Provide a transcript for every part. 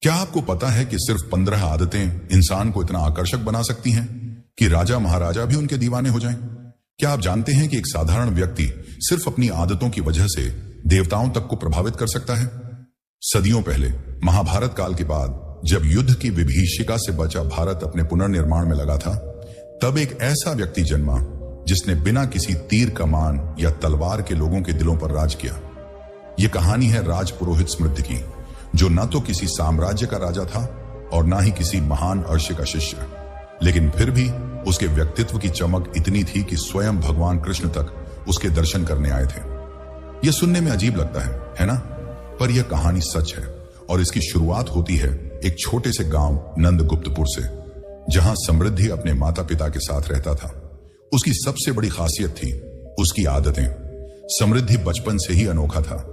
क्या आपको पता है कि सिर्फ 15 आदतें इंसान को इतना आकर्षक बना सकती हैं कि राजा महाराजा भी उनके दीवाने हो जाएं? क्या आप जानते हैं कि एक साधारण व्यक्ति सिर्फ अपनी आदतों की वजह से देवताओं तक को प्रभावित कर सकता है? सदियों पहले महाभारत काल के बाद जब युद्ध की विभीषिका से बचा भारत अपने पुनर्निर्माण में लगा था, तब एक ऐसा व्यक्ति जन्मा जिसने बिना किसी तीर कमान या तलवार के लोगों के दिलों पर राज किया। यह कहानी है राजपुरोहित समृद्धि की, जो न तो किसी साम्राज्य का राजा था और ना ही किसी महान अर्षि का शिष्य, लेकिन फिर भी उसके व्यक्तित्व की चमक इतनी थी कि स्वयं भगवान कृष्ण तक उसके दर्शन करने आए थे। यह सुनने में अजीब लगता है ना? पर यह कहानी सच है और इसकी शुरुआत होती है एक छोटे से गांव नंदगुप्तपुर से, जहां समृद्धि अपने माता पिता के साथ रहता था। उसकी सबसे बड़ी खासियत थी उसकी आदतें। समृद्धि बचपन से ही अनोखा था।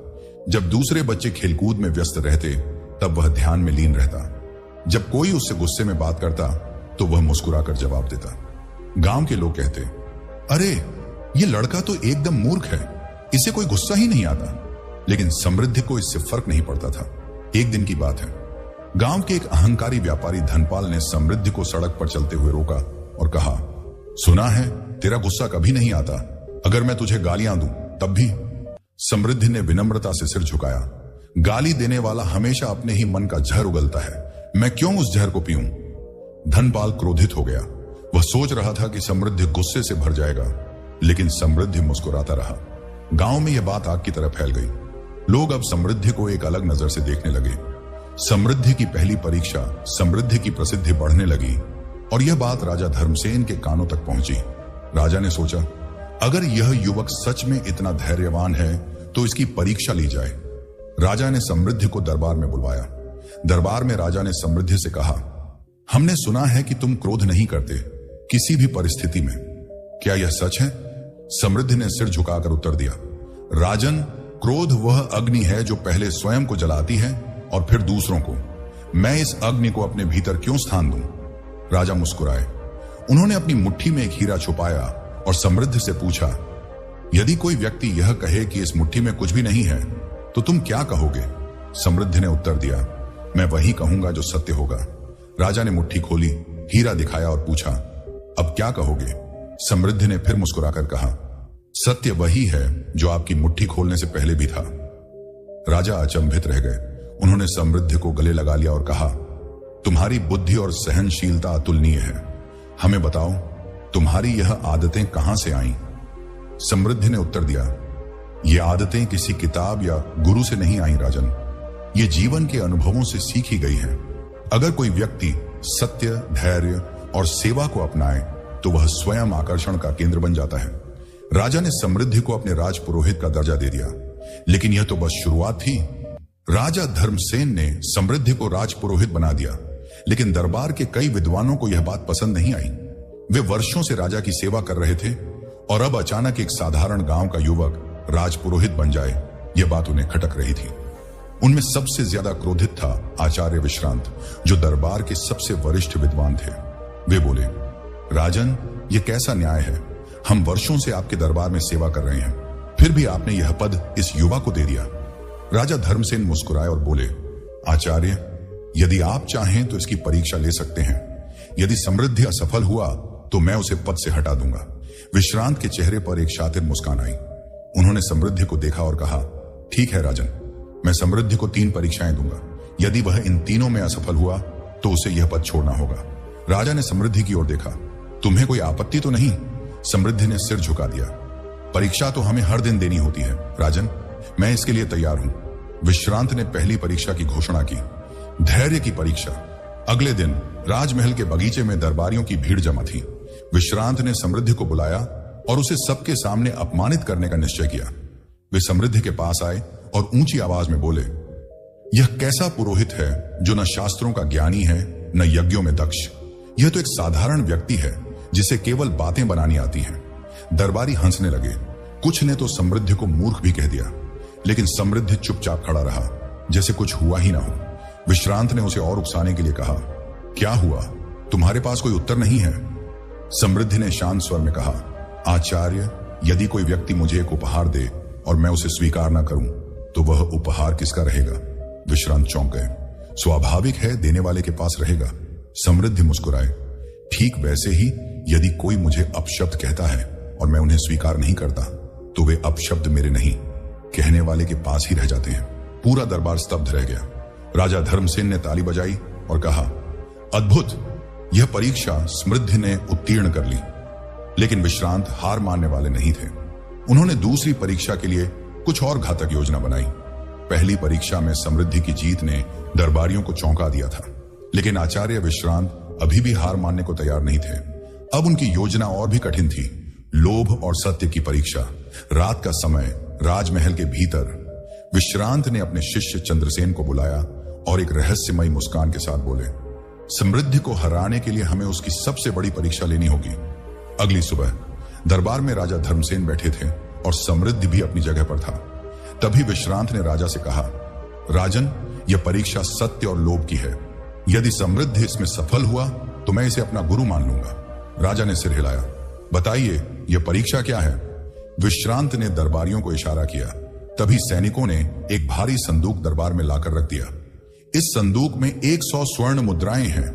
जब दूसरे बच्चे खेलकूद में व्यस्त रहते तब वह ध्यान में लीन रहता। जब कोई उससे गुस्से में बात करता तो वह मुस्कुराकर जवाब देता। गांव के लोग कहते, अरे ये लड़का तो एकदम मूर्ख है, इसे कोई गुस्सा ही नहीं आता। लेकिन समृद्धि को इससे फर्क नहीं पड़ता था। एक दिन की बात है, गांव के एक अहंकारी व्यापारी धनपाल ने समृद्धि को सड़क पर चलते हुए रोका और कहा, सुना है तेरा गुस्सा कभी नहीं आता, अगर मैं तुझे गालियां दूं तब भी? समृद्धि ने विनम्रता से सिर झुकाया। गाली देने वाला हमेशा अपने ही मन का जहर उगलता है, मैं क्यों उस जहर को पीऊं? धनपाल क्रोधित हो गया। वह सोच रहा था कि समृद्धि गुस्से से भर जाएगा, लेकिन समृद्धि मुस्कुराता रहा। गांव में यह बात आग की तरह फैल गई। लोग अब समृद्धि को एक अलग नजर से देखने लगे। समृद्धि की पहली परीक्षा, समृद्धि की प्रसिद्धि बढ़ने लगी और यह बात राजा धर्मसेन के कानों तक पहुंची। राजा ने सोचा, अगर यह युवक सच में इतना धैर्यवान है तो इसकी परीक्षा ली जाए। राजा ने समृद्धि को दरबार में बुलवाया। दरबार में राजा ने समृद्धि से कहा, हमने सुना है कि तुम क्रोध नहीं करते किसी भी परिस्थिति में, क्या यह सच है? समृद्धि ने सिर झुकाकर उत्तर दिया, राजन, क्रोध वह अग्नि है जो पहले स्वयं को जलाती है और फिर दूसरों को। मैं इस अग्नि को अपने भीतर क्यों स्थान दूं? राजा मुस्कुराए। उन्होंने अपनी मुट्ठी में एक हीरा छुपाया और समृद्धि से पूछा, यदि कोई व्यक्ति यह कहे कि इस मुट्ठी में कुछ भी नहीं है तो तुम क्या कहोगे? समृद्धि ने उत्तर दिया, मैं वही कहूंगा जो सत्य होगा। राजा ने मुट्ठी खोली, हीरा दिखाया और पूछा, अब क्या कहोगे? समृद्धि ने फिर मुस्कुराकर कहा, सत्य वही है जो आपकी मुट्ठी खोलने से पहले भी था। राजा अचंभित रह गए। उन्होंने समृद्धि को गले लगा लिया और कहा, तुम्हारी बुद्धि और सहनशीलता अतुलनीय है। हमें बताओ, तुम्हारी यह आदतें कहां से आईं? समृद्धि ने उत्तर दिया, ये आदतें किसी किताब या गुरु से नहीं आईं राजन, ये जीवन के अनुभवों से सीखी गई हैं। अगर कोई व्यक्ति सत्य, धैर्य और सेवा को अपनाए तो वह स्वयं आकर्षण का केंद्र बन जाता है। राजा ने समृद्धि को अपने राजपुरोहित का दर्जा दे दिया, लेकिन यह तो बस शुरुआत थी। राजा धर्मसेन ने समृद्धि को राजपुरोहित बना दिया, लेकिन दरबार के कई विद्वानों को यह बात पसंद नहीं आई। वे वर्षों से राजा की सेवा कर रहे थे और अब अचानक एक साधारण गांव का युवक राजपुरोहित बन जाए, यह बात उन्हें खटक रही थी। उनमें सबसे ज्यादा क्रोधित था आचार्य विश्रांत, जो दरबार के सबसे वरिष्ठ विद्वान थे। वे बोले, राजन, यह कैसा न्याय है? हम वर्षों से आपके दरबार में सेवा कर रहे हैं, फिर भी आपने यह पद इस युवा को दे दिया। राजा धर्मसेन मुस्कुराए और बोले, आचार्य, यदि आप चाहें तो इसकी परीक्षा ले सकते हैं। यदि समृद्धि असफल हुआ तो मैं उसे पद से हटा दूंगा। विश्रांत के चेहरे पर एक शातिर मुस्कान आई। उन्होंने समृद्धि को देखा और कहा, ठीक है राजन, मैं समृद्धि को 3 परीक्षाएं दूंगा। यदि वह इन तीनों में असफल हुआ तो उसे यह पद छोड़ना होगा। राजा ने समृद्धि की ओर देखा, तुम्हें कोई आपत्ति तो नहीं? समृद्धि ने सिर झुका दिया, परीक्षा तो हमें हर दिन देनी होती है राजन, मैं इसके लिए तैयार हूं। विश्रांत ने पहली परीक्षा की घोषणा की, धैर्य की परीक्षा। अगले दिन राजमहल के बगीचे में दरबारियों की भीड़ जमा थी। विश्रांत ने समृद्धि को बुलाया और उसे सबके सामने अपमानित करने का निश्चय किया। वे समृद्धि के पास आए और ऊंची आवाज में बोले, यह कैसा पुरोहित है जो न शास्त्रों का ज्ञानी है न यज्ञों में दक्ष। यह तो एक साधारण व्यक्ति है जिसे केवल बातें बनानी आती हैं। दरबारी हंसने लगे। कुछ ने तो समृद्धि को मूर्ख भी कह दिया, लेकिन समृद्धि चुपचाप खड़ा रहा, जैसे कुछ हुआ ही ना हो। विश्रांत ने उसे और उकसाने के लिए कहा, क्या हुआ? तुम्हारे पास कोई उत्तर नहीं है? समृद्धि ने शांत स्वर में कहा, आचार्य, यदि कोई व्यक्ति मुझे एक उपहार दे और मैं उसे स्वीकार ना करूं तो वह उपहार किसका रहेगा? विश्रांत चौंक गए। स्वाभाविक है देने वाले के पास रहेगा। समृद्धि मुस्कुराए, ठीक वैसे ही यदि कोई मुझे अपशब्द कहता है और मैं उन्हें स्वीकार नहीं करता तो वे अपशब्द मेरे नहीं, कहने वाले के पास ही रह जाते हैं। पूरा दरबार स्तब्ध रह गया। राजा धर्मसेन ने ताली बजाई और कहा, अद्भुत, यह परीक्षा समृद्धि ने उत्तीर्ण कर ली। लेकिन विश्रांत हार मानने वाले नहीं थे। उन्होंने दूसरी परीक्षा के लिए कुछ और घातक योजना बनाई। पहली परीक्षा में समृद्धि की जीत ने दरबारियों को चौंका दिया था, लेकिन आचार्य विश्रांत अभी भी हार मानने को तैयार नहीं थे। अब उनकी योजना और भी कठिन थी। लोभ और सत्य की परीक्षा। रात का समय, राजमहल के भीतर विश्रांत ने अपने शिष्य चंद्रसेन को बुलाया और एक रहस्यमयी मुस्कान के साथ बोले, समृद्धि को हराने के लिए हमें उसकी सबसे बड़ी परीक्षा लेनी होगी। अगली सुबह दरबार में राजा धर्मसेन बैठे थे और समृद्धि भी अपनी जगह पर था। तभी विश्रांत ने राजा से कहा, राजन, यह परीक्षा सत्य और लोभ की है। यदि समृद्धि इसमें सफल हुआ तो मैं इसे अपना गुरु मान लूंगा। राजा ने सिर हिलाया। बताइए, यह परीक्षा क्या है? विश्रांत ने दरबारियों को इशारा किया। तभी सैनिकों ने एक भारी संदूक दरबार में लाकर रख दिया। इस संदूक में 100 स्वर्ण मुद्राएं हैं।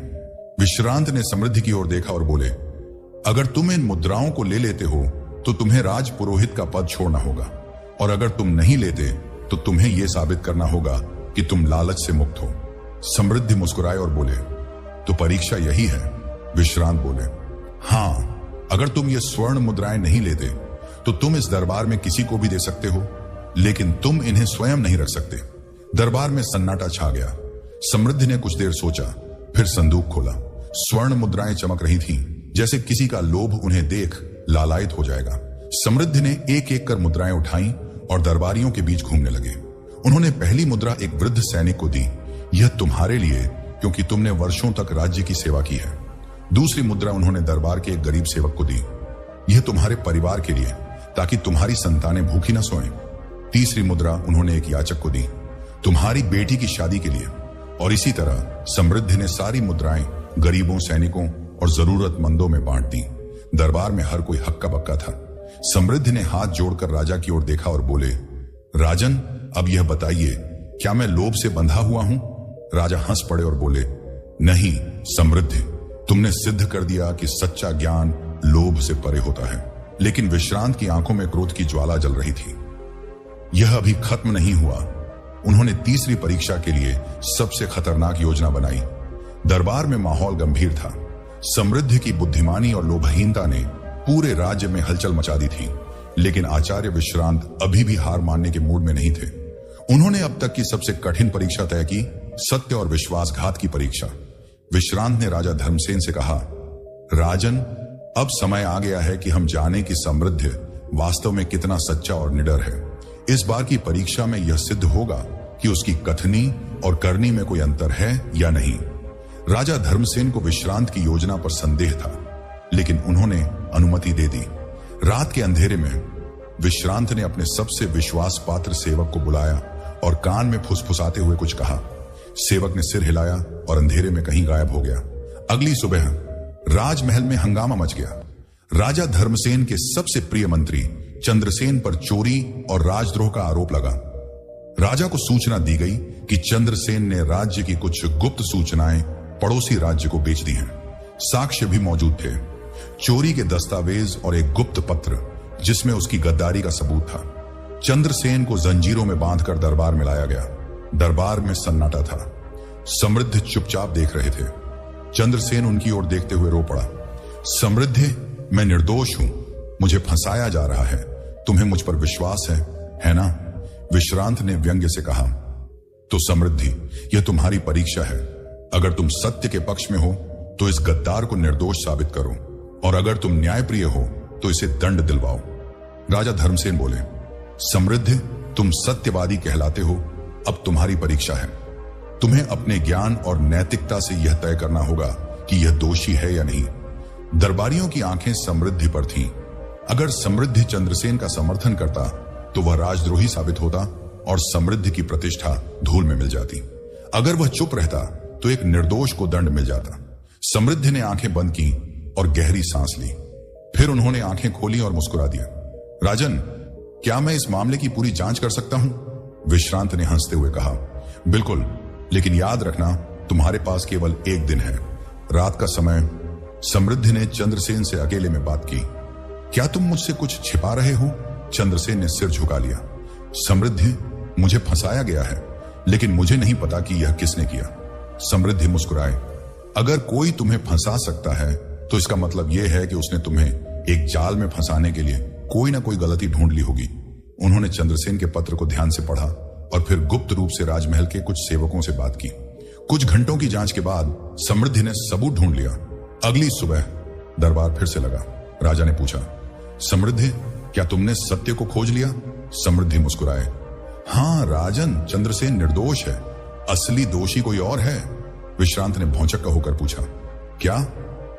विश्रांत ने समृद्धि की ओर देखा और बोले, अगर तुम इन मुद्राओं को ले लेते हो तो तुम्हें राज पुरोहित का पद छोड़ना होगा, और अगर तुम नहीं लेते तो तुम्हें यह साबित करना होगा कि तुम लालच से मुक्त हो। समृद्धि मुस्कुराए और बोले, तो परीक्षा यही है? विश्रांत बोले, हां, अगर तुम ये स्वर्ण मुद्राएं नहीं लेते तो तुम इस दरबार में किसी को भी दे सकते हो, लेकिन तुम इन्हें स्वयं नहीं रख सकते। दरबार में सन्नाटा छा गया। समृद्धि ने कुछ देर सोचा, फिर संदूक खोला। स्वर्ण मुद्राएं चमक रही थीं, जैसे किसी का लोभ उन्हें देख लालायित हो जाएगा। समृद्धि ने एक एक कर मुद्राएं उठाई और दरबारियों के बीच घूमने लगे। उन्होंने पहली मुद्रा एक वृद्ध सैनिक को दी, यह तुम्हारे लिए, क्योंकि तुमने वर्षों तक राज्य की सेवा की है। दूसरी मुद्रा उन्होंने दरबार के एक गरीब सेवक को दी, यह तुम्हारे परिवार के लिए, ताकि तुम्हारी संतानें भूखी न सोएं। तीसरी मुद्रा उन्होंने एक याचक को दी, तुम्हारी बेटी की शादी के लिए। और इसी तरह समृद्धि ने सारी मुद्राएं गरीबों, सैनिकों और जरूरतमंदों में बांट दी। दरबार में हर कोई हक्का बक्का था। समृद्धि ने हाथ जोड़कर राजा की ओर देखा और बोले, राजन, अब यह बताइए, क्या मैं लोभ से बंधा हुआ हूं? राजा हंस पड़े और बोले, नहीं समृद्धि, तुमने सिद्ध कर दिया कि सच्चा ज्ञान लोभ से परे होता है। लेकिन विश्रांत की आंखों में क्रोध की ज्वाला जल रही थी। यह अभी खत्म नहीं हुआ। उन्होंने तीसरी परीक्षा के लिए सबसे खतरनाक योजना बनाई। दरबार में माहौल गंभीर था। समृद्धि की बुद्धिमानी और लोभहीनता ने पूरे राज्य में हलचल मचा दी थी, लेकिन आचार्य विश्रांत अभी भी हार मानने के मूड में नहीं थे। उन्होंने अब तक की सबसे कठिन परीक्षा तय की, सत्य और विश्वासघात की परीक्षा। विश्रांत ने राजा धर्मसेन से कहा, राजन, अब समय आ गया है कि हम जाने कि समृद्धि वास्तव में कितना सच्चा और निडर है। इस बार की परीक्षा में यह सिद्ध होगा कि उसकी कथनी और करनी में कोई अंतर है या नहीं। राजा धर्मसेन को विश्रांत की योजना पर संदेह था, लेकिन उन्होंने अनुमति दे दी। रात के अंधेरे में विश्रांत ने अपने सबसे विश्वास पात्र सेवक को बुलाया और कान में फुसफुसाते हुए कुछ कहा। सेवक ने सिर हिलाया और अंधेरे में कहीं गायब हो गया। अगली सुबह राजमहल में हंगामा मच गया। राजा धर्मसेन के सबसे प्रिय मंत्री चंद्रसेन पर चोरी और राजद्रोह का आरोप लगा। राजा को सूचना दी गई कि चंद्रसेन ने राज्य की कुछ गुप्त सूचनाएं पड़ोसी राज्य को बेच दी हैं। साक्ष्य भी मौजूद थे, चोरी के दस्तावेज और एक गुप्त पत्र जिसमें उसकी गद्दारी का सबूत था। चंद्रसेन को जंजीरों में बांधकर दरबार में लाया गया। दरबार में सन्नाटा था। समृद्धि चुपचाप देख रहे थे। चंद्रसेन उनकी ओर देखते हुए रो पड़ा, समृद्धि, मैं निर्दोष हूं, मुझे फंसाया जा रहा है, तुम्हें मुझ पर विश्वास है ना? विश्रांत ने व्यंग्य से कहा, तो समृद्धि, यह तुम्हारी परीक्षा है। अगर तुम सत्य के पक्ष में हो तो इस गद्दार को निर्दोष साबित करो, और अगर तुम न्यायप्रिय हो तो इसे दंड दिलवाओ। राजा धर्मसेन बोले, समृद्धि, तुम सत्यवादी कहलाते हो, अब तुम्हारी परीक्षा है। तुम्हें अपने ज्ञान और नैतिकता से यह तय करना होगा कि यह दोषी है या नहीं। दरबारियों की आंखें समृद्धि पर थीं। अगर समृद्धि चंद्रसेन का समर्थन करता तो वह राजद्रोही साबित होता और समृद्धि की प्रतिष्ठा धूल में मिल जाती। अगर वह चुप रहता तो एक निर्दोष को दंड मिल जाता। समृद्धि ने आंखें बंद की और गहरी सांस ली। फिर उन्होंने आंखें खोली और मुस्कुरा दिया। राजन, क्या मैं इस मामले की पूरी जांच कर सकता हूं? विश्रांत ने हंसते हुए कहा, बिल्कुल, लेकिन याद रखना तुम्हारे पास केवल एक दिन है। रात का समय। समृद्धि ने चंद्रसेन से अकेले में बात की। क्या तुम मुझसे कुछ छिपा रहे हो? चंद्रसेन ने सिर झुका लिया। समृद्धि, मुझे फंसाया गया है, लेकिन मुझे नहीं पता कि यह किसने किया। समृद्धि मुस्कुराए। अगर कोई तुम्हें फंसा सकता है तो इसका मतलब यह है कि उसने तुम्हें एक जाल में फंसाने के लिए कोई ना कोई गलती ढूंढ ली होगी। उन्होंने चंद्रसेन के पत्र को ध्यान से पढ़ा और फिर गुप्त रूप से राजमहल के कुछ सेवकों से बात की। कुछ घंटों की जांच के बाद समृद्धि ने सबूत ढूंढ लिया। अगली सुबह दरबार फिर से लगा। राजा ने पूछा, समृद्धि, क्या तुमने सत्य को खोज लिया? समृद्धि मुस्कुराए। हाँ राजन, चंद्रसेन निर्दोष है। असली दोषी कोई और है। विश्रांत ने भौचक्का होकर पूछा, क्या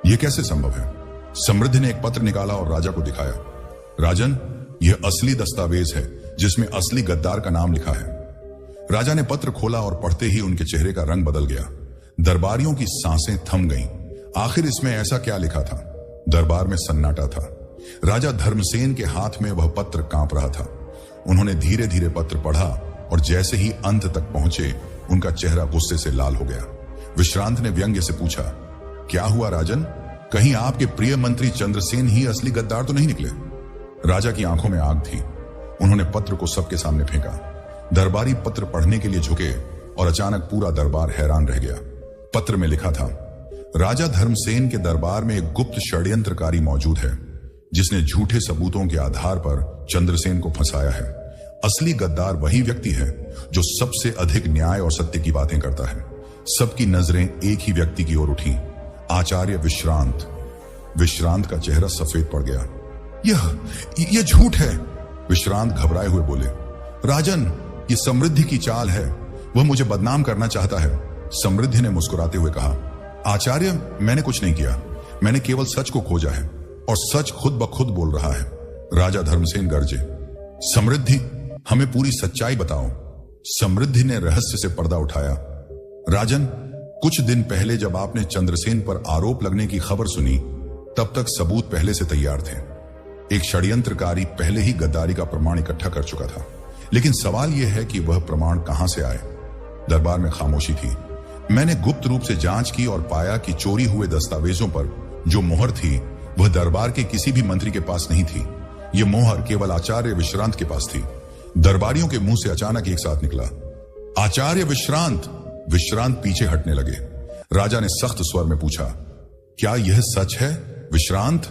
यह कैसे संभव है? समृद्धि ने एक पत्र निकाला और राजा को दिखाया। राजन, यह असली दस्तावेज है जिसमें असली गद्दार का नाम लिखा है। राजा ने पत्र खोला और पढ़ते ही उनके चेहरे का रंग बदल गया। दरबारियों की सांसें थम गईं। आखिर इसमें ऐसा क्या लिखा था? दरबार में सन्नाटा था। राजा धर्मसेन के हाथ में वह पत्र कांप रहा था। उन्होंने धीरे धीरे पत्र पढ़ा और जैसे ही अंत तक पहुंचे उनका चेहरा गुस्से से लाल हो गया। विश्रांत ने व्यंग्य से पूछा, क्या हुआ राजन? कहीं आपके प्रिय मंत्री चंद्रसेन ही असली गद्दार तो नहीं निकले? राजा की आंखों में आग थी। उन्होंने पत्र को सबके सामने फेंका। दरबारी पत्र पढ़ने के लिए झुके और अचानक पूरा दरबार हैरान रह गया। पत्र में लिखा था, राजा धर्मसेन के दरबार में एक गुप्त षड्यंत्रकारी मौजूद है जिसने झूठे सबूतों के आधार पर चंद्रसेन को फंसाया है। असली गद्दार वही व्यक्ति है जो सबसे अधिक न्याय और सत्य की बातें करता है। सबकी नजरें एक ही व्यक्ति की ओर उठी, आचार्य विश्रांत। विश्रांत का चेहरा सफेद पड़ गया। यह झूठ है। विश्रांत घबराए हुए बोले, राजन, ये समृद्धि की चाल है। वह मुझे बदनाम करना चाहता है। समृद्धि ने मुस्कुराते हुए कहा, आचार्य, मैंने कुछ नहीं किया। मैंने केवल सच को खोजा है और सच खुद ब खुद बोल रहा है। राजा धर्मसेन गरजे, समृद्धि, हमें पूरी सच्चाई बताओ। समृद्धि ने रहस्य से पर्दा उठाया। राजन, कुछ दिन पहले जब आपने चंद्रसेन पर आरोप लगने की खबर सुनी, तब तक सबूत पहले से तैयार थे। एक षड्यंत्रकारी पहले ही गद्दारी का प्रमाण इकट्ठा कर चुका था, लेकिन सवाल यह है कि वह प्रमाण कहां से आए। दरबार में खामोशी थी। मैंने गुप्त रूप से जांच की और पाया कि चोरी हुए दस्तावेजों पर जो मोहर थी वह दरबार के किसी भी मंत्री के पास नहीं थी। यह मोहर केवल आचार्य विश्रांत के पास थी। दरबारियों के मुंह से अचानक एक साथ निकला, आचार्य विश्रांत। विश्रांत पीछे हटने लगे। राजा ने सख्त स्वर में पूछा, क्या यह सच है विश्रांत?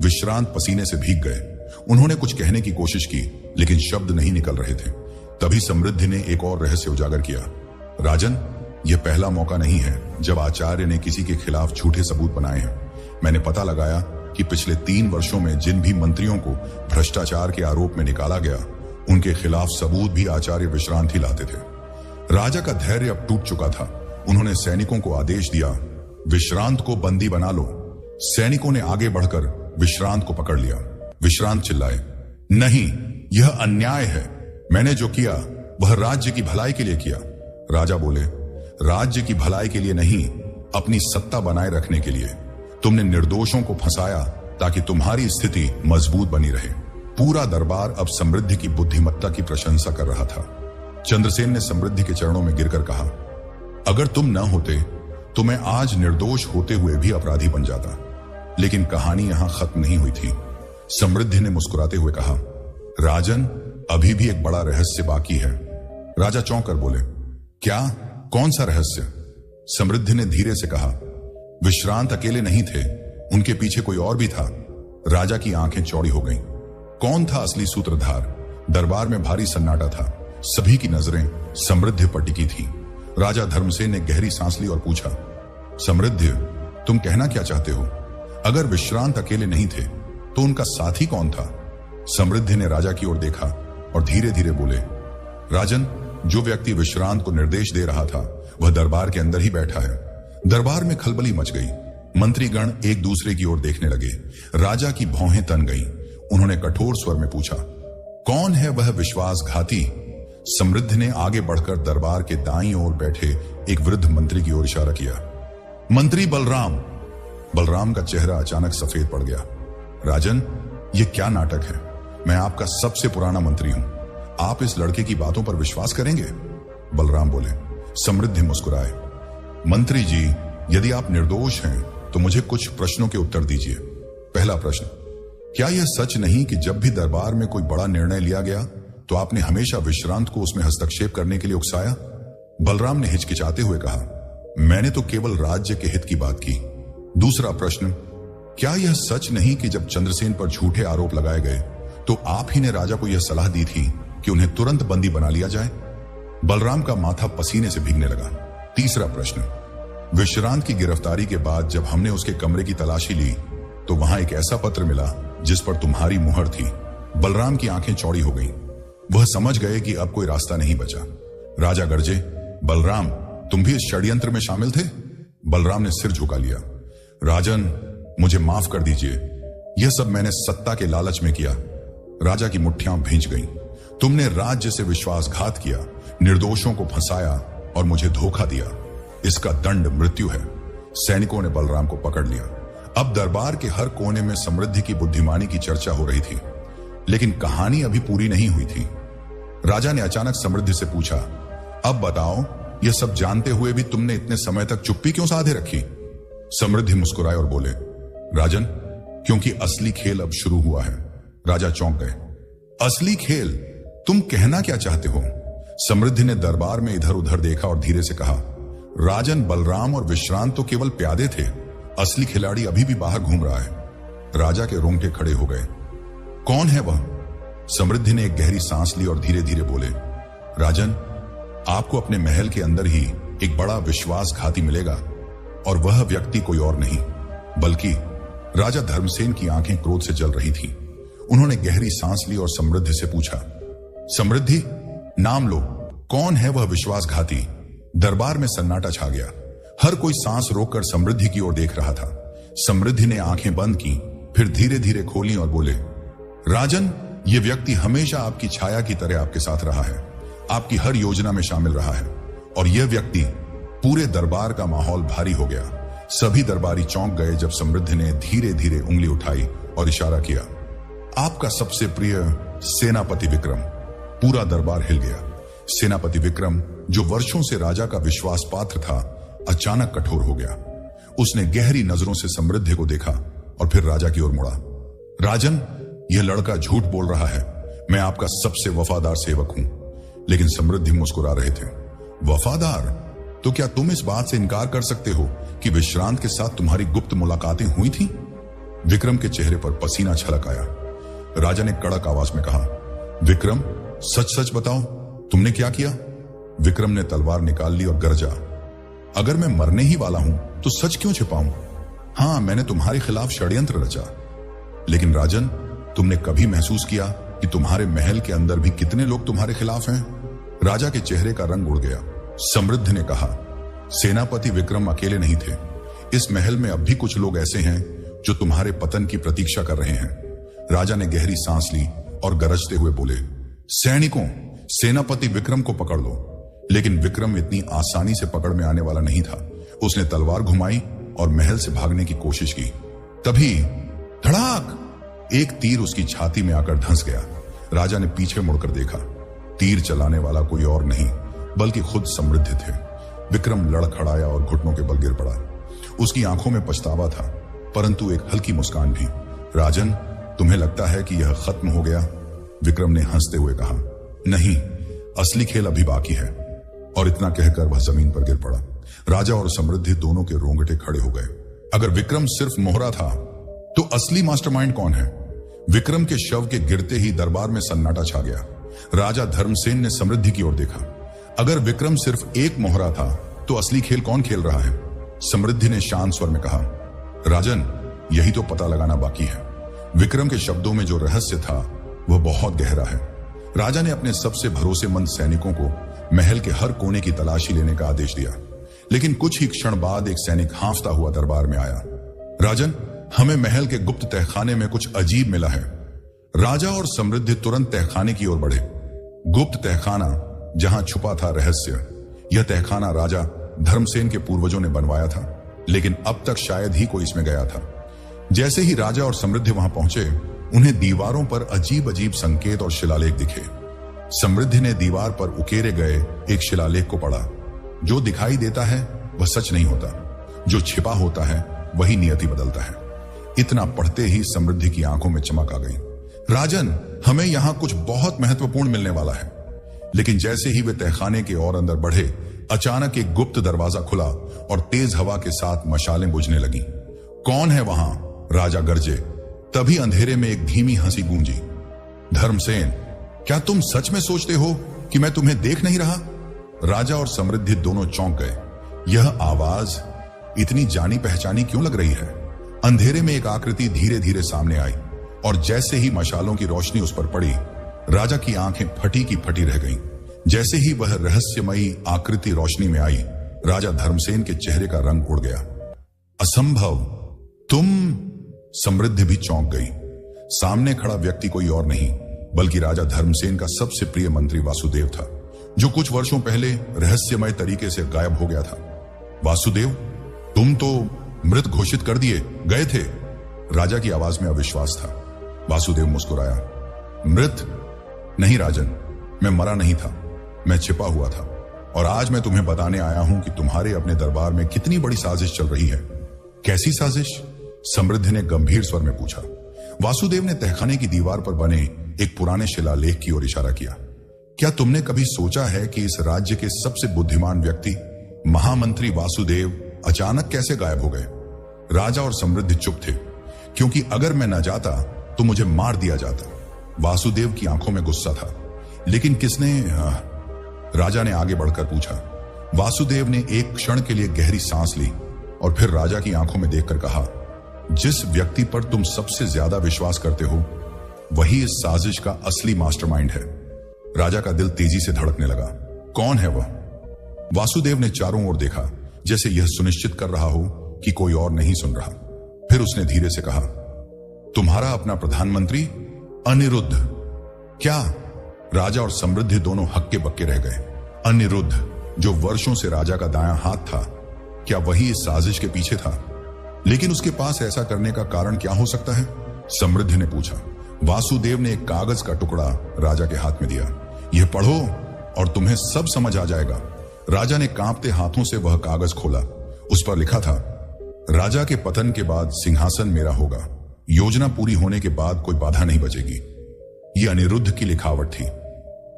विश्रांत पसीने से भीग गए। उन्होंने कुछ कहने की कोशिश की, लेकिन शब्द नहीं निकल रहे थे। तभी समृद्धि ने एक और रहस्य उजागर किया। राजन, यह पहला मौका नहीं है जब आचार्य ने किसी के खिलाफ झूठे सबूत बनाए हैं। मैंने पता लगाया कि पिछले 3 वर्षों में जिन भी मंत्रियों को भ्रष्टाचार के आरोप में निकाला गया, उनके खिलाफ सबूत भी आचार्य विश्रांत ही लाते थे। राजा का धैर्य अब टूट चुका था। उन्होंने सैनिकों को आदेश दिया, विश्रांत को बंदी बना लो। सैनिकों ने आगे बढ़कर विश्रांत को पकड़ लिया। विश्रांत चिल्लाए, नहीं, यह अन्याय है। मैंने जो किया वह राज्य की भलाई के लिए किया। राजा बोले, राज्य की भलाई के लिए नहीं, अपनी सत्ता बनाए रखने के लिए। तुमने निर्दोषों को फंसाया ताकि तुम्हारी स्थिति मजबूत बनी रहे। पूरा दरबार अब समृद्धि की बुद्धिमत्ता की प्रशंसा कर रहा था। चंद्रसेन ने समृद्धि के चरणों में गिरकर कहा, अगर तुम न होते तो मैं आज निर्दोष होते हुए भी अपराधी बन जाता। लेकिन कहानी यहां खत्म नहीं हुई थी। समृद्धि ने मुस्कुराते हुए कहा, राजन, अभी भी एक बड़ा रहस्य बाकी है। राजा चौंक कर बोले, क्या? कौन सा रहस्य? समृद्धि ने धीरे से कहा, विश्रांत अकेले नहीं थे, उनके पीछे कोई और भी था। राजा की आंखें चौड़ी हो गईं। कौन था असली सूत्रधार? दरबार में भारी सन्नाटा था। सभी की नजरें समृद्धि पर टिकी थी। राजा धर्मसेन ने गहरी सांस ली और पूछा, समृद्धि, तुम कहना क्या चाहते हो? अगर विश्रांत अकेले नहीं थे तो उनका साथी कौन था? समृद्धि ने राजा की ओर देखा और धीरे धीरे बोले, राजन, जो व्यक्ति विश्रांत को निर्देश दे रहा था वह दरबार के अंदर ही बैठा है। दरबार में खलबली मच गई। मंत्रीगण एक दूसरे की ओर देखने लगे। राजा की भौहें तन गईं। उन्होंने कठोर स्वर में पूछा, कौन है वह विश्वासघाती? समृद्धि ने आगे बढ़कर दरबार के दाईं ओर बैठे एक वृद्ध मंत्री की ओर इशारा किया, मंत्री बलराम। बलराम का चेहरा अचानक सफेद पड़ गया। राजन, यह क्या नाटक है? मैं आपका सबसे पुराना मंत्री हूं। आप इस लड़के की बातों पर विश्वास करेंगे? बलराम बोले, समृद्धि मुस्कुराए। मंत्री जी, यदि आप निर्दोष हैं तो मुझे कुछ प्रश्नों के उत्तर दीजिए। पहला प्रश्न, क्या यह सच नहीं कि जब भी दरबार में कोई बड़ा निर्णय लिया गया तो आपने हमेशा विश्रांत को उसमें हस्तक्षेप करने के लिए उकसाया? बलराम ने हिचकिचाते हुए कहा, मैंने तो केवल राज्य के हित की बात की। दूसरा प्रश्न, क्या यह सच नहीं कि जब चंद्रसेन पर झूठे आरोप लगाए गए तो आप ही ने राजा को यह सलाह दी थी कि उन्हें तुरंत बंदी बना लिया जाए? बलराम का माथा पसीने से भीगने लगा। तीसरा प्रश्न, विश्रांत की गिरफ्तारी के बाद जब हमने उसके कमरे की तलाशी ली तो वहां एक ऐसा पत्र मिला जिस पर तुम्हारी मुहर थी। बलराम की आंखें चौड़ी हो गईं। वह समझ गए कि अब कोई रास्ता नहीं बचा। राजा गरजे, बलराम, तुम भी इस षड्यंत्र में शामिल थे? बलराम ने सिर झुका लिया। राजन, मुझे माफ कर दीजिए, यह सब मैंने सत्ता के लालच में किया। राजा की मुट्ठियां भींच गईं। तुमने राज्य से विश्वासघात किया, निर्दोषों को फंसाया और मुझे धोखा दिया। इसका दंड मृत्यु है। सैनिकों ने बलराम को पकड़ लिया। अब दरबार के हर कोने में समृद्धि की बुद्धिमानी की चर्चा हो रही थी, लेकिन कहानी अभी पूरी नहीं हुई थी। राजा ने अचानक समृद्धि से पूछा, अब बताओ, यह सब जानते हुए भी तुमने इतने समय तक चुप्पी क्यों साधे रखी? समृद्धि मुस्कुराए और बोले, राजन, क्योंकि असली खेल अब शुरू हुआ है। राजा चौंक गए। असली खेल? तुम कहना क्या चाहते हो? समृद्धि ने दरबार में इधर उधर देखा और धीरे से कहा, राजन, बलराम और विश्रांत तो केवल प्यादे थे। असली खिलाड़ी अभी भी बाहर घूम रहा है। राजा के रोंगटे खड़े हो गए। कौन है वह? समृद्धि ने एक गहरी सांस ली और धीरे धीरे बोले, राजन, आपको अपने महल के अंदर ही एक बड़ा विश्वासघाती मिलेगा, और वह व्यक्ति कोई और नहीं बल्कि राजा धर्मसेन की आंखें क्रोध से जल रही थीं। उन्होंने गहरी सांस ली और समृद्धि से पूछा, समृद्धि, नाम लो, कौन है वह विश्वासघाती? दरबार में सन्नाटा छा गया। हर कोई सांस रोककर समृद्धि की ओर देख रहा था। समृद्धि ने आंखें बंद की, फिर धीरे धीरे खोली और बोले, राजन, यह व्यक्ति हमेशा आपकी छाया की तरह आपके साथ रहा है, आपकी हर योजना में शामिल रहा है, और यह व्यक्ति पूरे दरबार का माहौल भारी हो गया। सभी दरबारी चौंक गए जब समृद्धि ने धीरे धीरे उंगली उठाई और इशारा किया, आपका सबसे प्रिय सेनापति विक्रम। पूरा दरबार हिल गया। सेनापति विक्रम, जो वर्षों से राजा का विश्वास पात्र था, अचानक कठोर हो गया। उसने गहरी नजरों से समृद्धि को देखा और फिर राजा की ओर मुड़ा। राजन, यह लड़का झूठ बोल रहा है। मैं आपका सबसे वफादार सेवक हूं। लेकिन समृद्धि मुस्कुरा रहे थे। वफादार? तो क्या तुम इस बात से इनकार कर सकते हो कि विश्रांत के साथ तुम्हारी गुप्त मुलाकातें हुई थी? विक्रम के चेहरे पर पसीना छलक आया। राजा ने कड़क आवाज में कहा, विक्रम, सच सच बताओ, तुमने क्या किया? विक्रम ने तलवार निकाल ली और गरजा, अगर मैं मरने ही वाला हूं तो सच क्यों छिपाऊं? हां, मैंने तुम्हारे खिलाफ षड्यंत्र रचा। लेकिन राजन, तुमने कभी महसूस किया कि तुम्हारे महल के अंदर भी कितने लोग तुम्हारे खिलाफ हैं? राजा के चेहरे का रंग उड़ गया। समृद्धि ने कहा, सेनापति विक्रम अकेले नहीं थे। इस महल में अब भी कुछ लोग ऐसे हैं जो तुम्हारे पतन की प्रतीक्षा कर रहे हैं। राजा ने गहरी सांस ली और गरजते हुए बोले, सैनिकों, सेनापति विक्रम को पकड़ लो। लेकिन विक्रम इतनी आसानी से पकड़ में आने वाला नहीं था। उसने तलवार घुमाई और महल से भागने की कोशिश की। तभी धड़ाक, एक तीर उसकी छाती में आकर धंस गया। राजा ने पीछे मुड़कर देखा। तीर चलाने वाला कोई और नहीं बल्कि खुद समृद्धि थे। विक्रम लड़खड़ाया और घुटनों के बल गिर पड़ा। उसकी आंखों में पछतावा था, परंतु एक हल्की मुस्कान भी। राजन, तुम्हें लगता है कि यह खत्म हो गया? विक्रम ने हंसते हुए कहा, नहीं, असली खेल अभी बाकी है। और इतना कहकर वह जमीन पर गिर पड़ा। राजा और समृद्धि दोनों के रोंगटे खड़े हो गए। अगर विक्रम सिर्फ मोहरा था तो असली मास्टरमाइंड कौन है? विक्रम के शव के गिरते ही दरबार में सन्नाटा छा गया। राजा धर्मसेन ने समृद्धि की ओर देखा। अगर विक्रम सिर्फ एक मोहरा था तो असली खेल कौन खेल रहा है? समृद्धि ने शांत स्वर में कहा, राजन, यही तो पता लगाना बाकी है। विक्रम के शब्दों में जो रहस्य था वह बहुत गहरा है। राजा ने अपने सबसे भरोसेमंद सैनिकों को महल के हर कोने की तलाशी लेने का आदेश दिया। लेकिन कुछ ही क्षण बाद एक सैनिक हांफता हुआ दरबार में आया। राजन, हमें महल के गुप्त तहखाने में कुछ अजीब मिला है। राजा और समृद्धि तुरंत तहखाने की ओर बढ़े। गुप्त तहखाना, जहां छुपा था रहस्य। यह तहखाना राजा धर्मसेन के पूर्वजों ने बनवाया था, लेकिन अब तक शायद ही कोई इसमें गया था। जैसे ही राजा और समृद्धि वहां पहुंचे, उन्हें दीवारों पर अजीब अजीब संकेत और शिलालेख दिखे। समृद्धि ने दीवार पर उकेरे गए एक शिलालेख को पढ़ा। जो दिखाई देता है वह सच नहीं होता, जो छिपा होता है वही नियति बदलता है। इतना पढ़ते ही समृद्धि की आंखों में चमक आ गई। राजन, हमें यहां कुछ बहुत महत्वपूर्ण मिलने वाला है। लेकिन जैसे ही वे तहखाने के और अंदर बढ़े, अचानक एक गुप्त दरवाजा खुला और तेज हवा के साथ मशालें बुझने लगी। कौन है वहां? राजा गरजे। तभी अंधेरे में एक धीमी हंसी गूंजी। धर्मसेन, क्या तुम सच में सोचते हो कि मैं तुम्हें देख नहीं रहा? राजा और समृद्धि दोनों चौंक गए। यह आवाज इतनी जानी पहचानी क्यों लग रही है? अंधेरे में एक आकृति धीरे धीरे सामने आई और जैसे ही मशालों की रोशनी उस पर पड़ी, राजा की आंखें फटी की फटी रह गईं। जैसे ही वह रहस्यमयी आकृति रोशनी में आई, राजा धर्मसेन के चेहरे का रंग उड़ गया। असंभव! तुम! समृद्धि भी चौंक गई। सामने खड़ा व्यक्ति कोई और नहीं बल्कि राजा धर्मसेन का सबसे प्रिय मंत्री वासुदेव था, जो कुछ वर्षों पहले रहस्यमय तरीके से गायब हो गया था। वासुदेव, तुम तो मृत घोषित कर दिए गए थे। राजा की आवाज में अविश्वास था। वासुदेव मुस्कुराया। मृत नहीं राजन, मैं मरा नहीं था, मैं छिपा हुआ था। और आज मैं तुम्हें बताने आया हूं कि तुम्हारे अपने दरबार में कितनी बड़ी साजिश चल रही है। कैसी साजिश? समृद्धि ने गंभीर स्वर में पूछा। वासुदेव ने तहखाने की दीवार पर बने एक पुराने शिलालेख की ओर इशारा किया। क्या तुमने कभी सोचा है कि इस राज्य के सबसे बुद्धिमान व्यक्ति महामंत्री वासुदेव अचानक कैसे गायब हो गए? राजा और समृद्धि चुप थे, क्योंकि अगर मैं न जाता तो मुझे मार दिया जाता। वासुदेव की आंखों में गुस्सा था। लेकिन किसने? राजा ने आगे बढ़कर पूछा। वासुदेव ने एक क्षण के लिए गहरी सांस ली और फिर राजा की आंखों में देखकर कहा, जिस व्यक्ति पर तुम सबसे ज्यादा विश्वास करते हो वही इस साजिश का असली मास्टरमाइंड है। राजा का दिल तेजी से धड़कने लगा। कौन है वह? वासुदेव ने चारों ओर देखा, जैसे यह सुनिश्चित कर रहा हो कि कोई और नहीं सुन रहा। फिर उसने धीरे से कहा, तुम्हारा अपना प्रधानमंत्री अनिरुद्ध। क्या? राजा और समृद्धि दोनों हक्के बक्के रह गए। अनिरुद्ध, जो वर्षों से राजा का दायां हाथ था, क्या वही इस साजिश के पीछे था? लेकिन उसके पास ऐसा करने का कारण क्या हो सकता है? समृद्धि ने पूछा। वासुदेव ने एक कागज का टुकड़ा राजा के हाथ में दिया। यह पढ़ो और तुम्हें सब समझ आ जाएगा। राजा ने कांपते हाथों से वह कागज खोला। उस पर लिखा था, राजा के पतन के बाद सिंहासन मेरा होगा। योजना पूरी होने के बाद कोई बाधा नहीं बचेगी। यह अनिरुद्ध की लिखावट थी।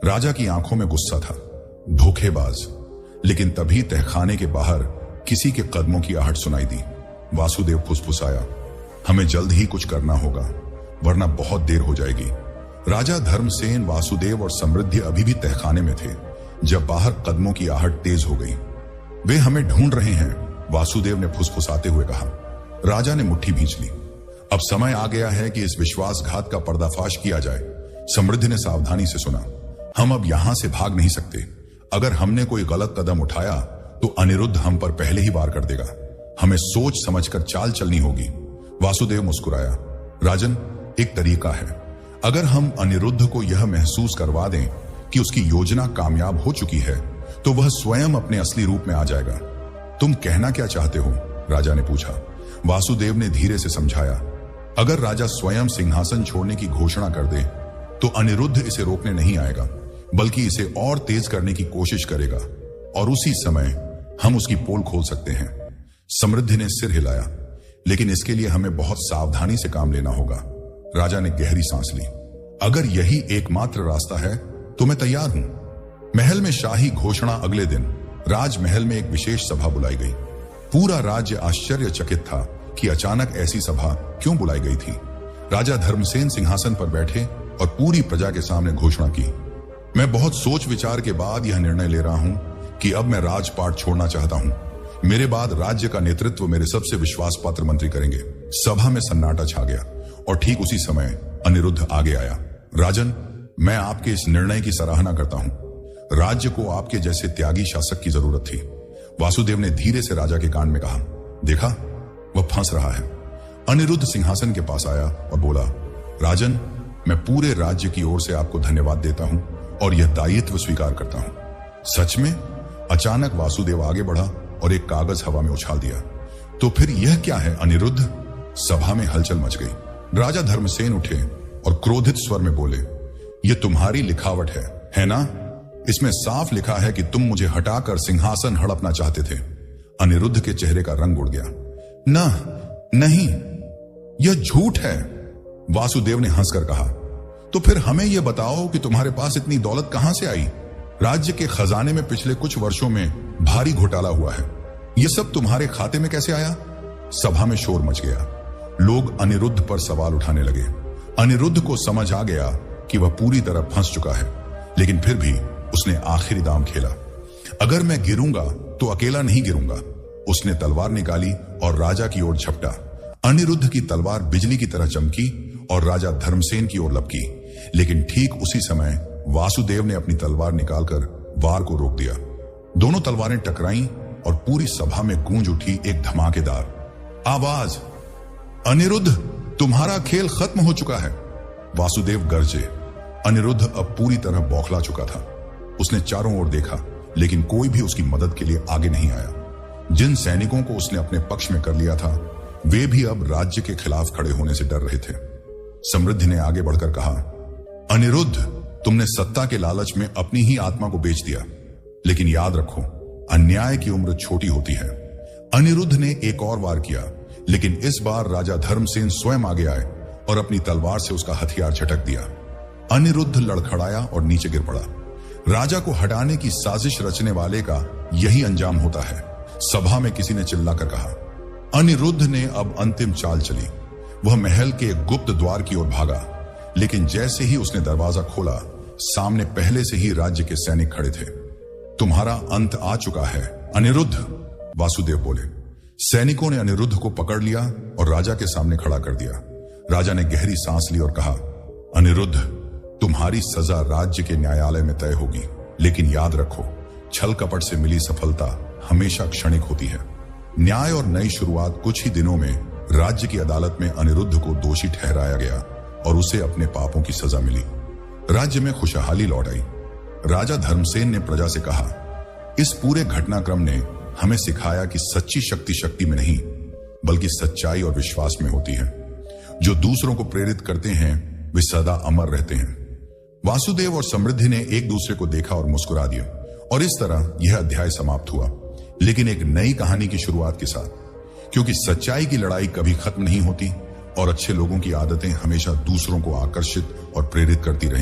राजा की आंखों में गुस्सा था। धोखेबाज! लेकिन तभी तहखाने के बाहर किसी के कदमों की आहट सुनाई दी। वासुदेव फुसफुसाया, हमें जल्द ही कुछ करना होगा, वरना बहुत देर हो जाएगी। राजा धर्मसेन, वासुदेव और समृद्धि अभी भी तहखाने में थे जब बाहर कदमों की आहट तेज हो गई। वे हमें ढूंढ रहे हैं, वासुदेव ने फुसफुसाते हुए कहा। राजा ने मुट्ठी भींच ली। अब समय आ गया है कि इस विश्वासघात का पर्दाफाश किया जाए। समृद्धि ने सावधानी से सुना। हम अब यहां से भाग नहीं सकते। अगर हमने कोई गलत कदम उठाया तो अनिरुद्ध हम पर पहले ही वार कर देगा। हमें सोच समझकर चाल चलनी होगी। वासुदेव मुस्कुराया। राजन, एक तरीका है। अगर हम अनिरुद्ध को यह महसूस करवा दें कि उसकी योजना कामयाब हो चुकी है, तो वह स्वयं अपने असली रूप में आ जाएगा। तुम कहना क्या चाहते हो? राजा ने पूछा। वासुदेव ने धीरे से समझाया, अगर राजा स्वयं सिंहासन छोड़ने की घोषणा कर दे तो अनिरुद्ध इसे रोकने नहीं आएगा, बल्कि इसे और तेज करने की कोशिश करेगा और उसी समय हम उसकी पोल खोल सकते हैं। समृद्धि ने सिर हिलाया। लेकिन इसके लिए हमें बहुत सावधानी से काम लेना होगा। राजा ने गहरी सांस ली। अगर यही एकमात्र रास्ता है तो मैं तैयार हूं। महल में शाही घोषणा अगले दिन राजमहल में एक विशेष सभा बुलाई गई। पूरा राज्य आश्चर्यचकित था कि अचानक ऐसी सभा क्यों बुलाई गई थी। राजा धर्मसेन सिंहासन पर बैठे और पूरी प्रजा के सामने घोषणा की, मैं बहुत सोच विचार के बाद यह निर्णय ले रहा हूं कि अब मैं राजपाट छोड़ना चाहता हूं। मेरे बाद राज्य का नेतृत्व मेरे सबसे विश्वास पात्र मंत्री करेंगे। सभा में सन्नाटा छा गया और ठीक उसी समय अनिरुद्ध आगे आया। राजन, मैं आपके इस निर्णय की सराहना करता हूं। राज्य को आपके जैसे त्यागी शासक की जरूरत थी। वासुदेव ने धीरे से राजा के कान में कहा। देखा, वह फंस रहा है। अनिरुद्ध सिंहासन के पास आया और बोला, राजन, मैं पूरे राज्य की ओर से आपको धन्यवाद देता हूं और यह दायित्व स्वीकार करता हूं। सच में? अचानक वासुदेव आगे बढ़ा और एक कागज हवा में उछाल दिया। तो फिर यह क्या है अनिरुद्ध? सभा में हलचल मच गई। राजा धर्मसेन उठे और क्रोधित स्वर में बोले, यह तुम्हारी लिखावट है ना? इसमें साफ लिखा है कि तुम मुझे हटाकर सिंहासन हड़पना चाहते थे। अनिरुद्ध के चेहरे का रंग उड़ गया। नहीं, यह झूठ है, वासुदेव ने हंसकर कहा। तो फिर हमें यह बताओ कि तुम्हारे पास इतनी दौलत कहां से आई? राज्य के खजाने में पिछले कुछ वर्षों में भारी घोटाला हुआ है, यह सब तुम्हारे खाते में कैसे आया? सभा में शोर मच गया। लोग अनिरुद्ध पर सवाल उठाने लगे। अनिरुद्ध को समझ आ गया कि वह पूरी तरह फंस चुका है, लेकिन फिर भी उसने आखिरी दांव खेला। अगर मैं गिरूंगा तो अकेला नहीं गिरूंगा। उसने तलवार निकाली और राजा की ओर झपटा। अनिरुद्ध की तलवार बिजली की तरह चमकी और राजा धर्मसेन की ओर लपकी, लेकिन ठीक उसी समय वासुदेव ने अपनी तलवार निकालकर वार को रोक दिया। दोनों तलवारें टकराईं और पूरी सभा में गूंज उठी एक धमाकेदार आवाज, अनिरुद्ध, तुम्हारा खेल खत्म हो चुका है। वासुदेव गरजे। अनिरुद्ध अब पूरी तरह बौखला चुका था। उसने चारों ओर देखा, लेकिन कोई भी उसकी मदद के लिए आगे नहीं आया। जिन सैनिकों को उसने अपने पक्ष में कर लिया था, वे भी अब राज्य के खिलाफ खड़े होने से डर रहे थे। समृद्धि ने आगे बढ़कर कहा, अनिरुद्ध, तुमने सत्ता के लालच में अपनी ही आत्मा को बेच दिया, लेकिन याद रखो, अन्याय की उम्र छोटी होती है। अनिरुद्ध ने एक और वार किया, लेकिन इस बार राजा धर्मसेन स्वयं आगे आए और अपनी तलवार से उसका हथियार झटक दिया। अनिरुद्ध लड़खड़ाया और नीचे गिर पड़ा। राजा को हटाने की साजिश रचने वाले का यही अंजाम होता है, सभा में किसी ने चिल्लाकर कहा। अनिरुद्ध ने अब अंतिम चाल चली। वह महल के एक गुप्त द्वार की ओर भागा, लेकिन जैसे ही उसने दरवाजा खोला, सामने पहले से ही राज्य के सैनिक खड़े थे। तुम्हारा अंत आ चुका है अनिरुद्ध, वासुदेव बोले। सैनिकों ने अनिरुद्ध को पकड़ लिया और राजा के सामने खड़ा कर दिया। राजा ने गहरी सांस ली और कहा, अनिरुद्ध, तुम्हारी सजा राज्य के न्यायालय में तय होगी, लेकिन याद रखो, छल कपट से मिली सफलता हमेशा क्षणिक होती है। न्याय और नई शुरुआत। कुछ ही दिनों में राज्य की अदालत में अनिरुद्ध को दोषी ठहराया गया और उसे अपने पापों की सजा मिली। राज्य में खुशहाली लौट आई। राजा धर्मसेन ने प्रजा से कहा, इस पूरे घटनाक्रम ने हमें सिखाया कि सच्ची शक्ति में नहीं, बल्कि सच्चाई और विश्वास में होती है। जो दूसरों को प्रेरित करते हैं, वे सदा अमर रहते हैं। वासुदेव और समृद्धि ने एक दूसरे को देखा और मुस्कुरा दिया, और इस तरह यह अध्याय समाप्त हुआ, लेकिन एक नई कहानी की शुरुआत के साथ, क्योंकि सच्चाई की लड़ाई कभी खत्म नहीं होती और अच्छे लोगों की आदतें हमेशा दूसरों को आकर्षित और प्रेरित करती रहेंगी।